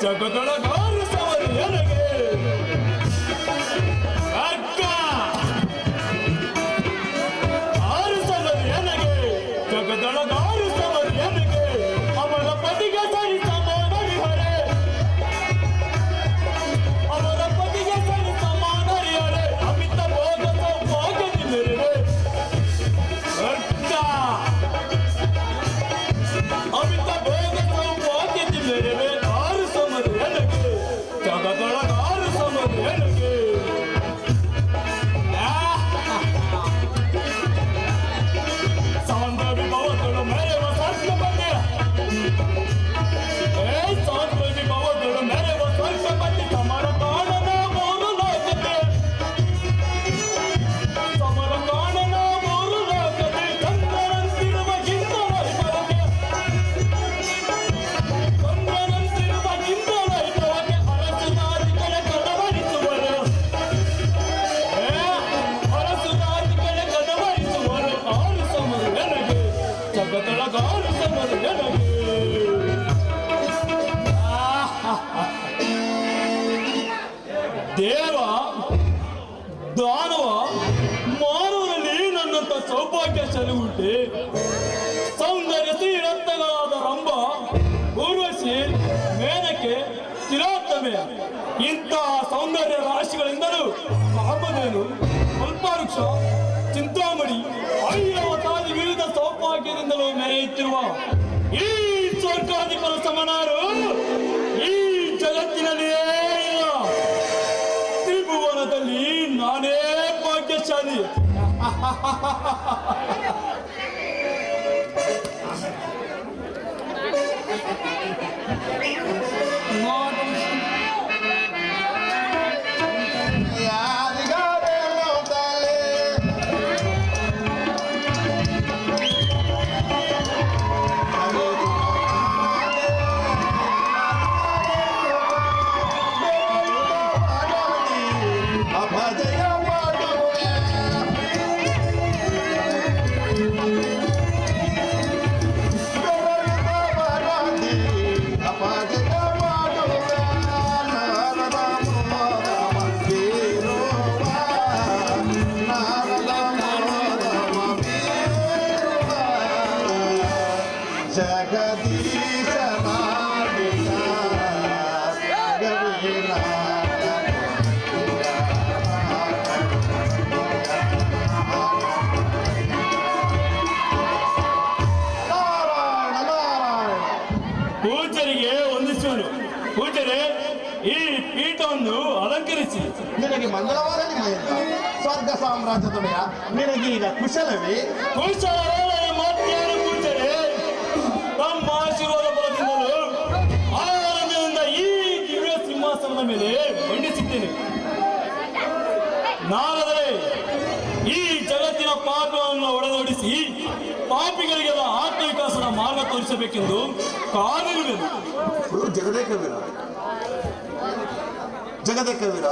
ಜಗದೊಳಗಾರಿಸವರು ನನಗೆ ಅರ್ಕ ಆರಿಸವರು ನನಗೆ ಜಗದೊಳಗಾರಿಸವರು ನನಗೆ ಅವರ ಪತಿಗೆ ಸರಿ ಸಮಾನರಿಹರೆ ಅವರ ಪತಿಗೆ ಸರಿ ಸಮಾನರಿಹರೆ ಅಮಿತ ಭೋಗ ಸೌಭಾಗ್ಯದಿ ಮೆರೆದೆ ಅರ್ಕ ಅಮಿತ ಭೋಗ ಸೌಭಾಗ್ಯದಿ ಮೆರೆದೆ ದೇವ ದಾನವ ಮಾನವನಲ್ಲಿ ನನ್ನಂತ ಸೌಭಾಗ್ಯಶಾಲಿ ಉಂಟೆ. ಸೌಂದರ್ಯ ಶ್ರೀರತ್ನಗಳಾದ ರಂಭ, ಊರ್ವಶಿ, ಮೇನಕೆ, ತಿಲೋತ್ತಮೆ ಇಂತಹ ಸೌಂದರ್ಯ ರಾಶಿಗಳಿಂದಲೂ ಕಾಮಧೇನು, ಕಲ್ಪವೃಕ್ಷ, ಚಿಂತಾಮಣಿ, ಐರಾವತಾದಿ ವಿವಿಧ ಸೌಭಾಗ್ಯದಿಂದಲೂ ಮೆರೆಯುತ್ತಿರುವ ಈ ಸ್ವರ್ಗಾಧಿಪರ ಸಮನಾರು ಈ ಜಗತ್ತಿನಲ್ಲಿಯೇ ಇಲ್ಲ. ತ್ರಿಭುವನದಲ್ಲಿ ನಾನೇ ಭಾಗ್ಯಶಾಲಿ. ಪೂಜರಿಗೆ ವಂದಿಸುವನು. ಪೂಜರೆ, ಈ ಪೀಠವನ್ನು ಅಲಂಕರಿಸಿ. ನಿನಗೆ ಮಂಗಳವಾಗಲಿ ಮಹೇಂದ್ರ. ಸ್ವರ್ಗ ಸಾಮ್ರಾಜ್ಯದೊಡೆಯ, ನಿನಗೀಗ ಕುಶಲವೇ? ಕುಶಲವೇ ಮತ್ತೇನು ಪೂಜರೆ? ತಮ್ಮ ಆಶೀರ್ವಾದ ಬಲದಿಂದಲೂ ಆನಂದದಿಂದ ಈ ದಿವ್ಯ ಸಿಂಹಾಸನದ ಮೇಲೆ ಮಂಡಿಸಿದ್ದೇನೆ. ನಾರದರೆ ಈ ಜಗತ್ತಿನ ಪಾಪವನ್ನು ಒಡೆದೊಡಿಸಿ ಪಾಪಿಗಳಿಗೆಲ್ಲ ಆತ್ಮವಿಕಾಸದ ಮಾರ್ಗ ತೋರಿಸಬೇಕೆಂದು ಕಾದಿರುವೆನು. ಜಗದೇಕವೀರ,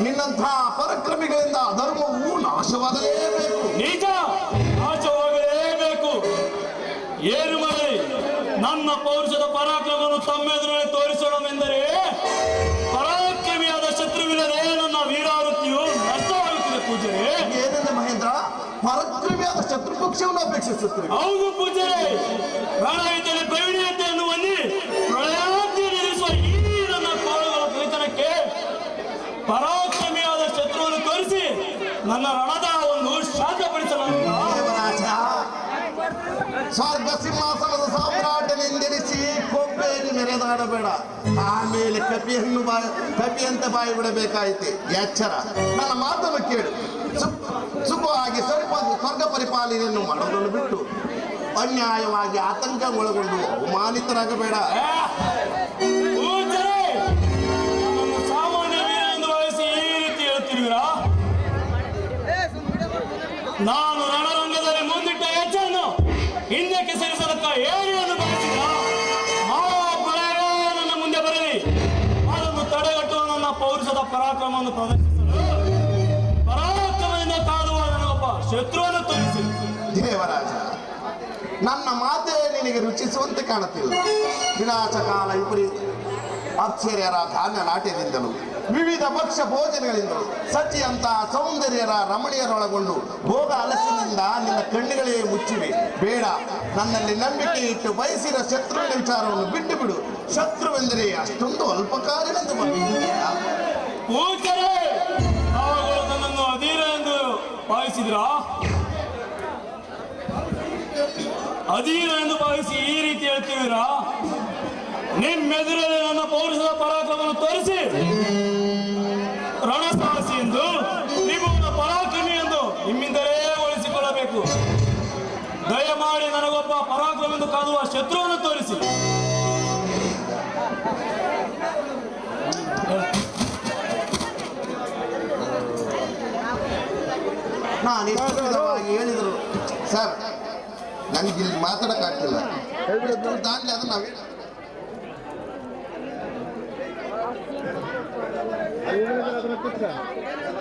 ನಿನ್ನಂತಹ ಪರಾಕ್ರಮಿಗಳಿಂದ ಧರ್ಮವು ನಾಶವಾಗಲೇಬೇಕು. ನಿಜ, ನಾಶವಾಗಲೇಬೇಕು. ಏನು ಮಾಡಲಿ, ನನ್ನ ಪೌರುಷದ ಪರಾಕ್ರಮವನ್ನು ತಮ್ಮೆದುರಲ್ಲಿ ತೋರಿಸೋಣವೆಂದರೆ ಪರಾಕ್ರಮಿಯಾದ ಶತ್ರುವಿಲ್ಲದೆ ನನ್ನ ವೀರಾವೃತ್ತಿಯು ನಷ್ಟವಾಗುತ್ತದೆ. ಪೂಜರೆ, ಏನೆಂದ ಮಹೇಂದ್ರ? ಪರಾಕ್ರಮಿಯಾದ ಶತ್ರು ಪಕ್ಷವನ್ನು ಅಪೇಕ್ಷಿಸುತ್ತದೆ? ಹೌದು ಪೂಜರೆ. ರಣಯುದ್ಧದಲ್ಲಿ ಪ್ರವೀಣತೆಯನ್ನು ಹೊಂದಿ ಪ್ರಳಯಾದ್ಯ ನಿಲ್ಲಿಸುವ ಈ ನನ್ನ ಕಾಲುಗಳ ಪವಿತ್ರಕ್ಕೆ ಪರಾಕ್ರಮಿಯಾದ ಶತ್ರುವನ್ನು ತೋರಿಸಿ ನನ್ನ ರಣದ ಒಂದು ಶಾಂತಪಡಿಸಲಾಗುತ್ತದೆ. ಸ್ವರ್ಗ ಸಿಂಹಾಸನದ ಸಾಮ್ರಾಟನೆಂದೆನಿಸಿ ಕೊಬ್ಬೇರಿ ಮೆರೆದಾಡಬೇಡ. ಆಮೇಲೆ ಕಪಿಯಂತೆ ಬಾಯಿ ಬಿಡಬೇಕಾಯಿತೆ. ಎಚ್ಚರ, ನನ್ನ ಮಾತನ್ನು ಕೇಳು. ಸುಖವಾಗಿ ಸ್ವಲ್ಪ ಸ್ವರ್ಗ ಪರಿಪಾಲನೆಯನ್ನು ಮಾಡೋದನ್ನು ಬಿಟ್ಟು ಅನ್ಯಾಯವಾಗಿ ಆತಂಕಗೊಳಗೊಂಡು ಅವಮಾನಿತರಾಗಬೇಡ. ಸಾಮಾನ್ಯ ವೀರ ಎಂದು ಭಾವಿಸಿ ಈ ರೀತಿ ಹೇಳ್ತಿರುವಿರಾ? ನಾನು ರಣರಂಗದಲ್ಲಿ ಮುಂದಿಟ್ಟ ಹೆಜ್ಜೆಯನ್ನು ಹಿಂದಕ್ಕೆ ಸರಿಸದಕ್ಕ ಏರಿಯನ್ನು ಬಯಸಿದ ಮಹಾಪ್ರಳಯವೇ ನನ್ನ ಮುಂದೆ ಬರಲಿ. ಅದನ್ನು ತಡೆಗಟ್ಟುವ ನನ್ನ ಪೌರುಷದ ಪರಾಕ್ರಮವನ್ನು ಪ್ರದರ್ಶಿಸಲು ಪರಾಕ್ರಮದಿಂದ ಕಾದುವ ನನಗೊಬ್ಬ ಶತ್ರುವನ್ನು ತೋರಿಸಿ. ದೇವರಾಜ, ನನ್ನ ಮಾತೇ ನಿನಗೆ ರುಚಿಸುವಂತೆ ಕಾಣುತ್ತಿಲ್ಲ. ವಿನಾಶ ಕಾಲ ವಿಪರೀತ ಅಕ್ಷರ್ಯರ ಧಾನ್ಯ ನಾಟ್ಯದಿಂದಲೂ ವಿವಿಧ ಭಕ್ಷ್ಯ ಭೋಜನಗಳಿಂದಲೂ ಸಚಿಯಂತಹ ಸೌಂದರ್ಯರ ರಮಣೀಯರೊಳಗೊಂಡು ಭೋಗ ಅಲಸಿನಿಂದ ನಿನ್ನ ಕಣ್ಣುಗಳೇ ಮುಚ್ಚಿವೆ. ಬೇಡ, ನನ್ನಲ್ಲಿ ನಂಬಿಕೆ ಇಟ್ಟು ಬಯಸಿರೋ ಶತ್ರುವಿನ ವಿಚಾರವನ್ನು ಬಿಟ್ಟು ಬಿಡು. ಶತ್ರುವೆಂದರೆ ಅಷ್ಟೊಂದು ಅಲ್ಪಕಾರ್ಯವೆಂದು ಬಂದಿದ್ದೀಯಾ? ಮೂರ್ಖರೇ, ತಾವುಗಳು ನನ್ನನ್ನು ಅಧೀರ ಎಂದು ಭಾವಿಸಿದ್ರಾ? ಅಧೀರ ಎಂದು ಭಾವಿಸಿ ಈ ರೀತಿ ಹೇಳ್ತೀರಾ? ನಿಮ್ಮೆದುರಲ್ಲಿ ನನ್ನ ಪೌರುಷದ ಪರಾಕ್ರಮವನ್ನು ತೋರಿಸಿ ರಣಸಾಹಸಿ ಎಂದು ತ್ರಿಭುವನ ಪರಾಕ್ರಮಿ ಎಂದು ನಿಮ್ಮಿಂದಲೇ ಹೋಲಿಸಿಕೊಳ್ಳಬೇಕು. ದಯಮಾಡಿ ನನಗೊಬ್ಬ ಪರಾಕ್ರಮೆಂದು ಕಾದುವ ಶತ್ರುವನ್ನು ತೋರಿಸಿ. ನಾನು ಎಷ್ಟು ವಿಧವಾಗಿ ಹೇಳಿದರು ಸರ್, ನನಗೆ ಇಲ್ಲಿ ಮಾತಾಡಕ್ಕಾಗ್ತಿಲ್ಲ. ದಾಂಡ್ಲೆ ಅದು ನಾವೇ